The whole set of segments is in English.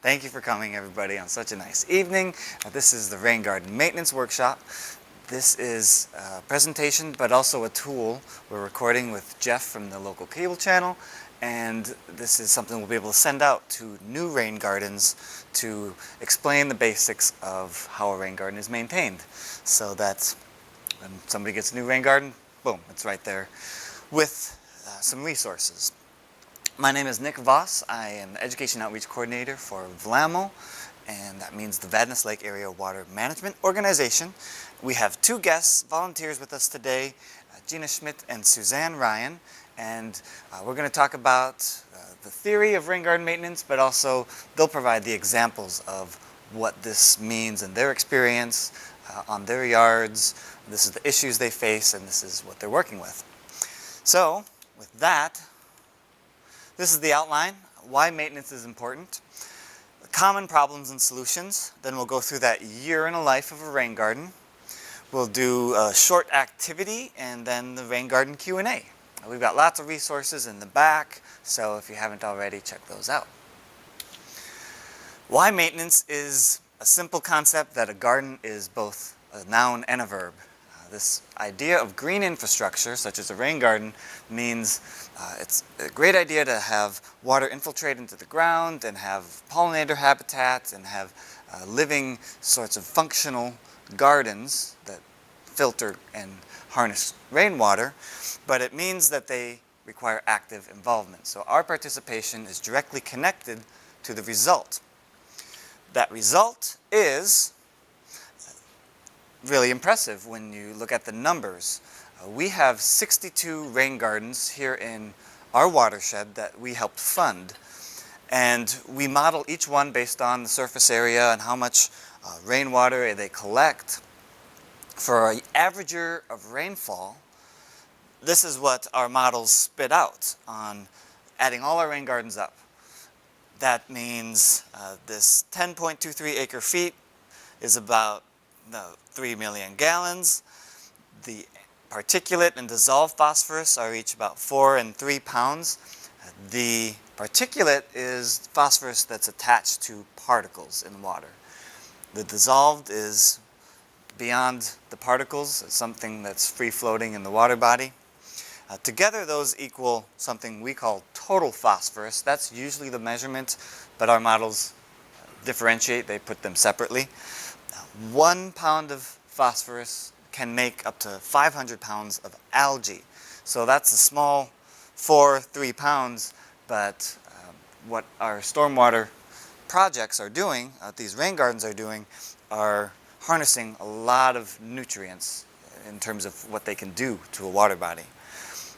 Thank you for coming, everybody, on such a nice evening. This is the Raingarden Maintenance Workshop. This is a presentation, but also a tool. We're recording with Jeff from the local cable channel, and this is something we'll be able to send out to new rain gardens to explain the basics of how a rain garden is maintained, so that when somebody gets a new rain garden, boom, it's right there with some resources. My name is Nick Voss. I am the Education Outreach Coordinator for VLAMO, and that means the Vadnais Lake Area Water Management Organization. We have two guests, volunteers with us today, Gina Schmidt and Suzanne Ryan, and we're going to talk about the theory of rain garden maintenance, but also they'll provide the examples of what this means in their experience on their yards. This is the issues they face, and this is what they're working with. So, with that, this is the outline, why maintenance is important, common problems and solutions. Then we'll go through that year in a life of a rain garden. We'll do a short activity and then the rain garden Q&A. We've got lots of resources in the back, so if you haven't already, check those out. Why maintenance is a simple concept that a garden is both a noun and a verb. This idea of green infrastructure, such as a rain garden, means it's a great idea to have water infiltrate into the ground and have pollinator habitats and have living sorts of functional gardens that filter and harness rainwater, but it means that they require active involvement. So our participation is directly connected to the result. That result is really impressive when you look at the numbers. We have 62 rain gardens here in our watershed that we helped fund, and we model each one based on the surface area and how much rainwater they collect. For an average year of rainfall, this is what our models spit out on adding all our rain gardens up. That means this 10.23 acre feet is about 3 million gallons. The particulate and dissolved phosphorus are each about 4 and 3 pounds. The particulate is phosphorus that's attached to particles in water. The dissolved is beyond the particles. It's something that's free floating in the water body. Together those equal something we call total phosphorus. That's usually the measurement, but our models differentiate. They put them separately. 1 pound of phosphorus can make up to 500 pounds of algae. So that's a small 3 pounds, but what our stormwater projects are doing, these rain gardens are doing, are harnessing a lot of nutrients in terms of what they can do to a water body.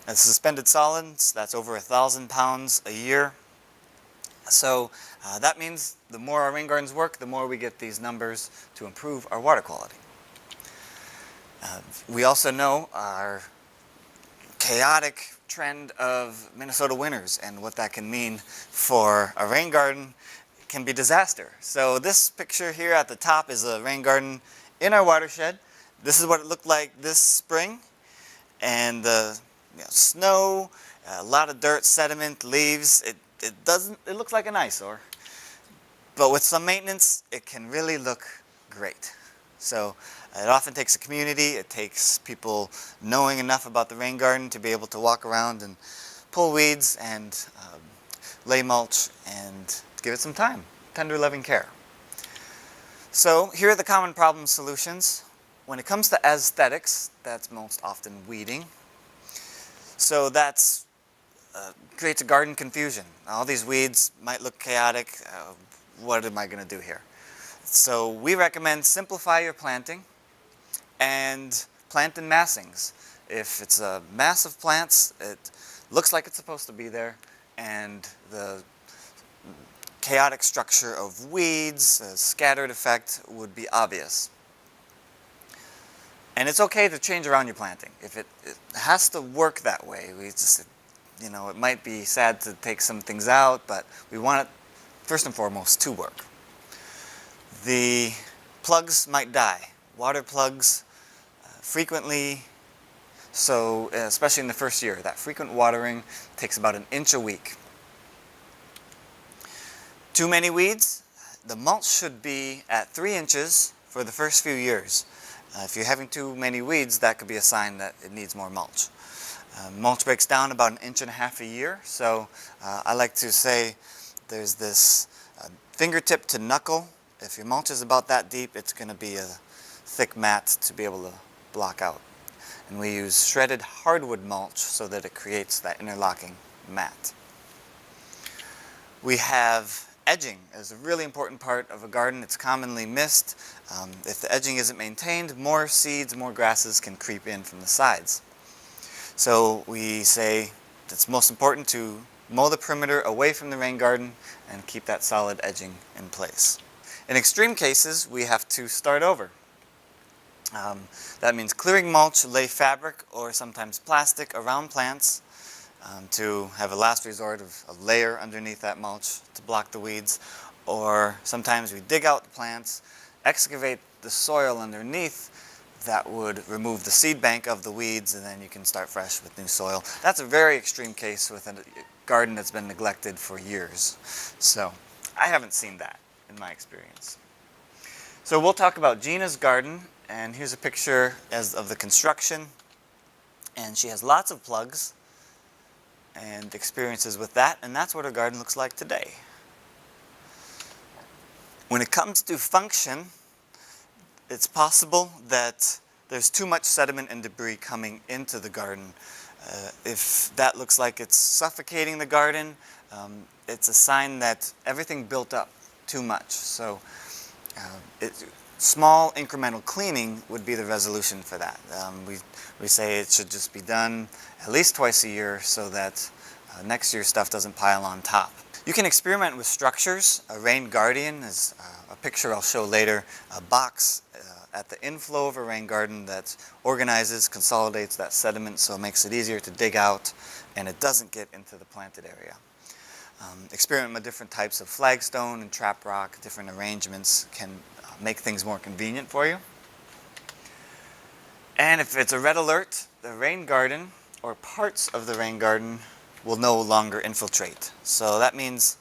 And suspended solids, that's over 1,000 pounds a year. So that means the more our rain gardens work, the more we get these numbers to improve our water quality. We also know our chaotic trend of Minnesota winters and what that can mean for a rain garden. It can be disaster. So this picture here at the top is a rain garden in our watershed. This is what it looked like this spring. And snow, a lot of dirt, sediment, leaves. It looks like an eyesore, but with some maintenance, it can really look great. So it often takes a community, it takes people knowing enough about the rain garden to be able to walk around and pull weeds and lay mulch and give it some time, tender loving care. So here are the common problem solutions. When it comes to aesthetics, that's most often weeding. So that's creates a garden confusion. All these weeds might look chaotic. What am I going to do here? So we recommend simplify your planting and plant in massings. If it's a mass of plants, it looks like it's supposed to be there, and the chaotic structure of weeds, a scattered effect would be obvious. And it's okay to change around your planting. If it has to work that way, it might be sad to take some things out, but we want it, first and foremost, to work. The plugs might die. Water plugs frequently, so especially in the first year, that frequent watering takes about 1 inch a week. Too many weeds the mulch should be at 3 inches for the first few years. If you're having too many weeds, that could be a sign that it needs more mulch. Mulch breaks down about 1.5 inches a year, so I like to say there's this fingertip to knuckle. If your mulch is about that deep, it's going to be a thick mat to be able to block out. And we use shredded hardwood mulch so that it creates that interlocking mat. We have edging as a really important part of a garden. It's commonly missed. If the edging isn't maintained, more seeds, more grasses can creep in from the sides. So we say it's most important to mow the perimeter away from the rain garden and keep that solid edging in place. In extreme cases, we have to start over. That means clearing mulch, lay fabric or sometimes plastic around plants to have a last resort of a layer underneath that mulch to block the weeds. Or sometimes we dig out the plants, excavate the soil underneath that would remove the seed bank of the weeds, and then you can start fresh with new soil. That's a very extreme case with a garden that's been neglected for years. So I haven't seen that in my experience. So we'll talk about Gina's garden, and here's a picture of the construction. And she has lots of plugs and experiences with that, and that's what her garden looks like today. When it comes to function, it's possible that there's too much sediment and debris coming into the garden. If that looks like it's suffocating the garden, it's a sign that everything built up too much. So small incremental cleaning would be the resolution for that. We say it should just be done at least twice a year so that next year's stuff doesn't pile on top. You can experiment with structures. A Raingarden is a picture I'll show later, a box at the inflow of a rain garden that organizes, consolidates that sediment so it makes it easier to dig out and it doesn't get into the planted area. Experiment with different types of flagstone and trap rock. Different arrangements can make things more convenient for you. And if it's a red alert, the rain garden or parts of the rain garden will no longer infiltrate. So that means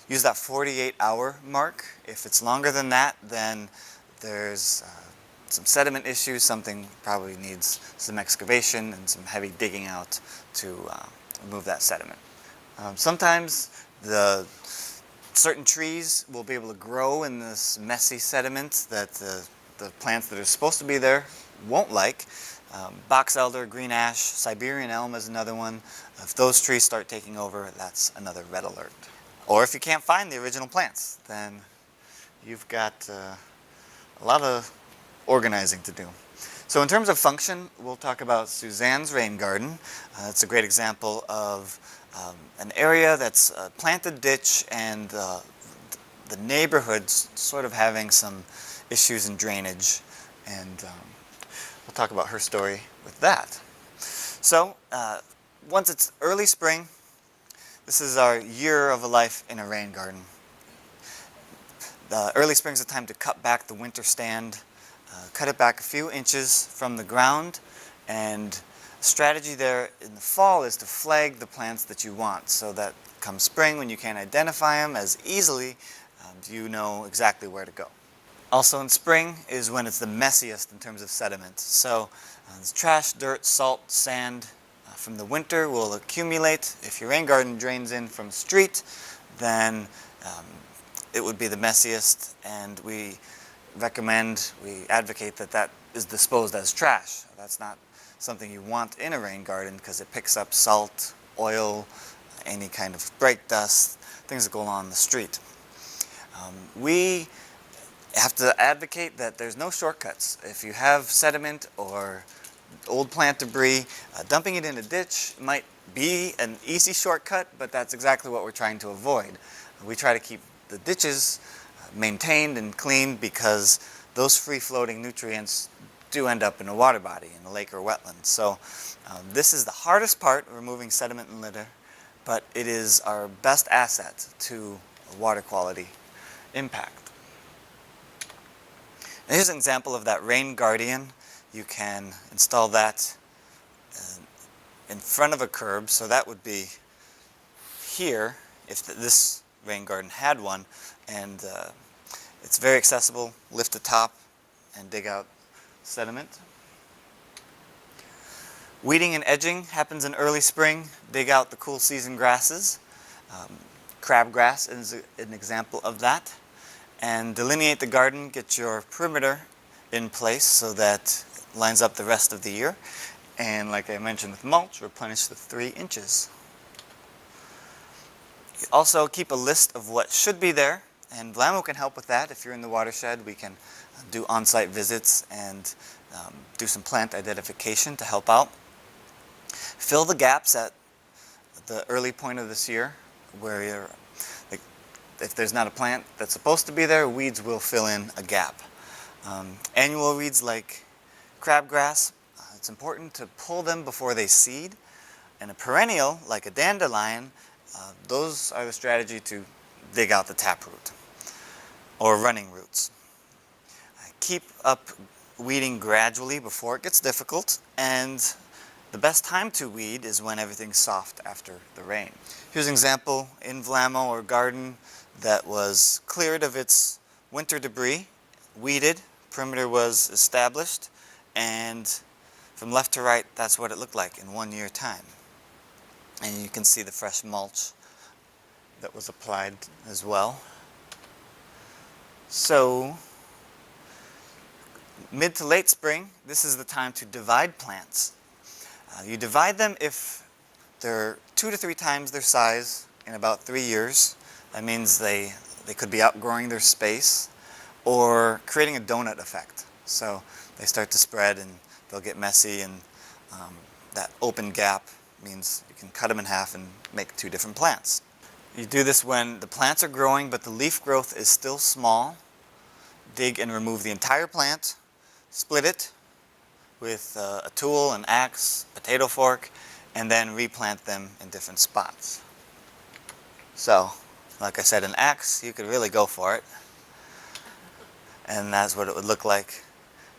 use that 48-hour mark. If it's longer than that, then there's some sediment issues. Something probably needs some excavation and some heavy digging out to remove that sediment. Sometimes the certain trees will be able to grow in this messy sediment that the plants that are supposed to be there won't like. Box elder, green ash, Siberian elm is another one. If those trees start taking over, that's another red alert. Or if you can't find the original plants, then you've got a lot of organizing to do. So in terms of function, we'll talk about Suzanne's rain garden. It's a great example of an area that's a planted ditch and the neighborhood's sort of having some issues in drainage, and we'll talk about her story with that. So once it's early spring, this is our year of a life in a rain garden. The early spring is a time to cut back the winter stand, cut it back a few inches from the ground, and strategy there in the fall is to flag the plants that you want so that come spring, when you can't identify them as easily, you know exactly where to go. Also in spring is when it's the messiest in terms of sediment. So trash, dirt, salt, sand from the winter will accumulate. If your rain garden drains in from a street, then it would be the messiest, and we advocate that that is disposed as trash. That's not something you want in a rain garden because it picks up salt, oil, any kind of brake dust, things that go along the street. We have to advocate that there's no shortcuts. If you have sediment or old plant debris, dumping it in a ditch might be an easy shortcut, but that's exactly what we're trying to avoid. We try to keep the ditches maintained and clean because those free-floating nutrients do end up in a water body, in a lake or wetland. So this is the hardest part, removing sediment and litter, but it is our best asset to water quality impact. And here's an example of that Raingarden. You can install that in front of a curb, so that would be here if this rain garden had one, and it's very accessible. Lift the top and dig out sediment. Weeding and edging happens in early spring. Dig out the cool season grasses. Crabgrass is an example of that. And delineate the garden, get your perimeter in place so that it lines up the rest of the year. And like I mentioned with mulch, replenish the 3 inches. Also keep a list of what should be there, and Vlamo can help with that. If you're in the watershed, we can do on-site visits and do some plant identification to help out. Fill the gaps at the early point of this year where you're, if there's not a plant that's supposed to be there, weeds will fill in a gap. Annual weeds like crabgrass, it's important to pull them before they seed. And a perennial like a dandelion, those are the strategy to dig out the taproot or running roots. Keep up weeding gradually before it gets difficult, and the best time to weed is when everything's soft after the rain. Here's an example in Vlamo or garden that was cleared of its winter debris, weeded, perimeter was established, and from left to right, that's what it looked like in 1 year time. And you can see the fresh mulch that was applied as well. So, mid to late spring, this is the time to divide plants. You divide them if they're 2 to 3 times their size in about 3 years. That means they could be outgrowing their space or creating a donut effect. So they start to spread and they'll get messy, and that open gap means you can cut them in half and make 2 different plants. You do this when the plants are growing but the leaf growth is still small. Dig and remove the entire plant, split it with a tool, an axe, potato fork, and then replant them in different spots. So, like I said, an axe, you could really go for it. And that's what it would look like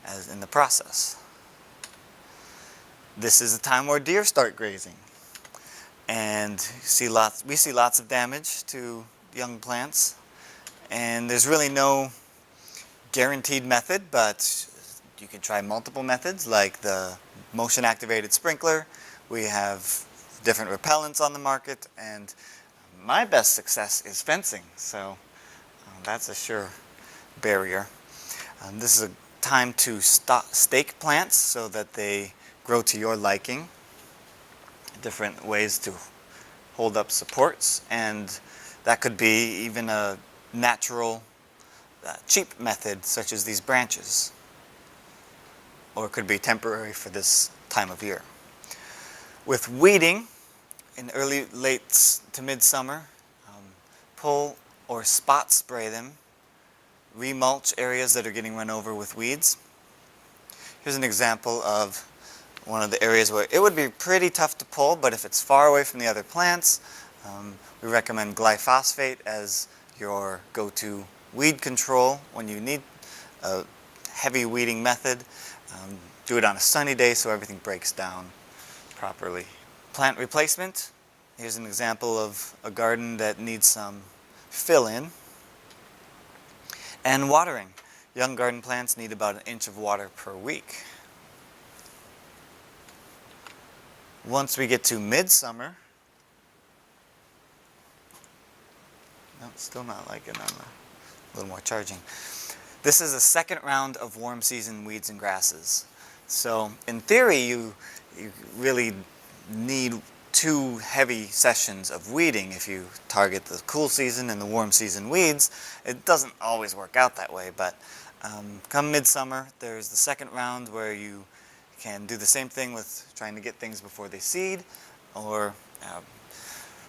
as in the process. This is the time where deer start grazing. And we see lots of damage to young plants. And there's really no guaranteed method, but you can try multiple methods like the motion activated sprinkler. We have different repellents on the market, and my best success is fencing, so that's a sure barrier. This is a time to stake plants so that they grow to your liking. Different ways to hold up supports, and that could be even a natural, cheap method such as these branches, or it could be temporary for this time of year. With weeding, in late to midsummer, pull or spot spray them, remulch areas that are getting run over with weeds. Here's an example of one of the areas where it would be pretty tough to pull, but if it's far away from the other plants, we recommend glyphosate as your go-to weed control when you need a heavy weeding method. Do it on a sunny day so everything breaks down properly. Plant replacement. Here's an example of a garden that needs some fill-in. And watering. Young garden plants need about 1 inch of water per week. Once we get to midsummer, no, still not liking it. A little more charging. This is a second round of warm season weeds and grasses. So in theory, you really need 2 heavy sessions of weeding if you target the cool season and the warm season weeds. It doesn't always work out that way, but come midsummer, there's the second round where you can do the same thing with trying to get things before they seed, or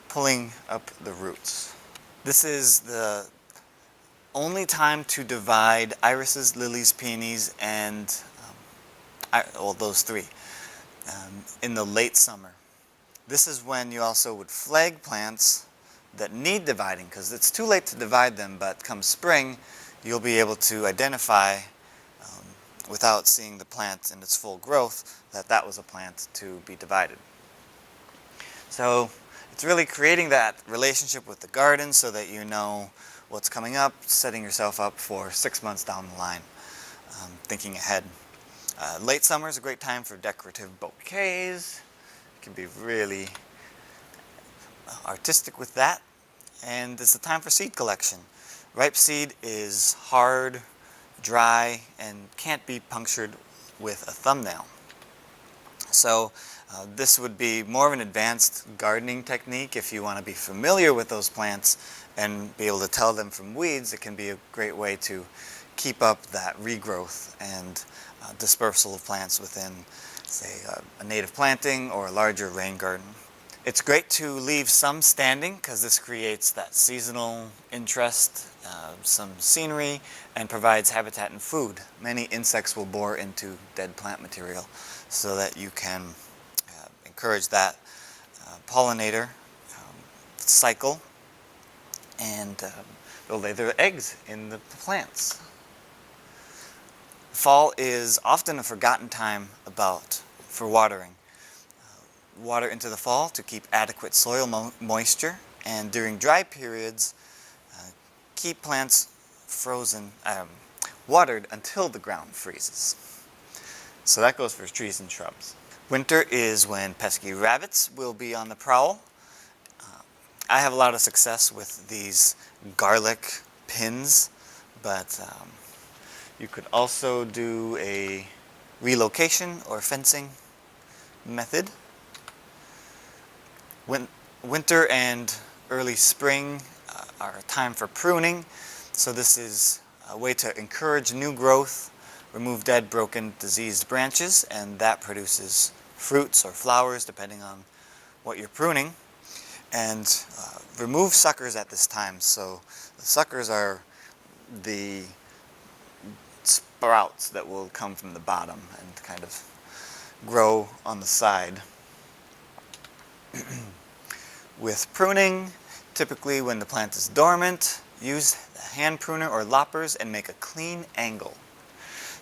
pulling up the roots. This is the only time to divide irises, lilies, peonies, and well, those 3 in the late summer. This is when you also would flag plants that need dividing, because it's too late to divide them, but come spring, you'll be able to identify without seeing the plant in its full growth that that was a plant to be divided. So It's really creating that relationship with the garden so that you know what's coming up, setting yourself up for 6 months down the line, thinking ahead. Late summer is a great time for decorative bouquets. You can be really artistic with that. And it's the time for seed collection. Ripe seed is hard, dry, and can't be punctured with a thumbnail. So this would be more of an advanced gardening technique. If you want to be familiar with those plants and be able to tell them from weeds, it can be a great way to keep up that regrowth and dispersal of plants within, say, a native planting or a larger rain garden. It's great to leave some standing because this creates that seasonal interest, some scenery, and provides habitat and food. Many insects will bore into dead plant material so that you can encourage that pollinator cycle, and they'll lay their eggs in the plants. Fall is often a forgotten time for watering. Water into the fall to keep adequate soil moisture, and during dry periods keep plants watered until the ground freezes. So that goes for trees and shrubs. Winter is when pesky rabbits will be on the prowl. I have a lot of success with these garlic pins, but you could also do a relocation or fencing method. Winter and early spring are a time for pruning, so this is a way to encourage new growth, remove dead, broken, diseased branches, and that produces fruits or flowers depending on what you're pruning. And remove suckers at this time. So the suckers are the sprouts that will come from the bottom and kind of grow on the side. With pruning, typically when the plant is dormant, use the hand pruner or loppers and make a clean angle.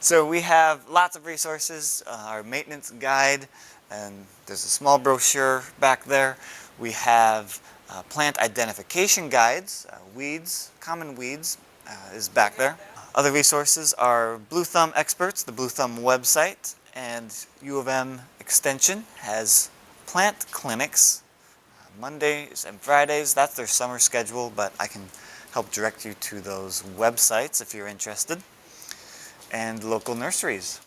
So we have lots of resources, our maintenance guide, and there's a small brochure back there. We have plant identification guides, weeds, common weeds is back there. Other resources are Blue Thumb Experts, the Blue Thumb website, and U of M Extension has plant clinics Mondays and Fridays. That's their summer schedule, but I can help direct you to those websites if you're interested. And local nurseries.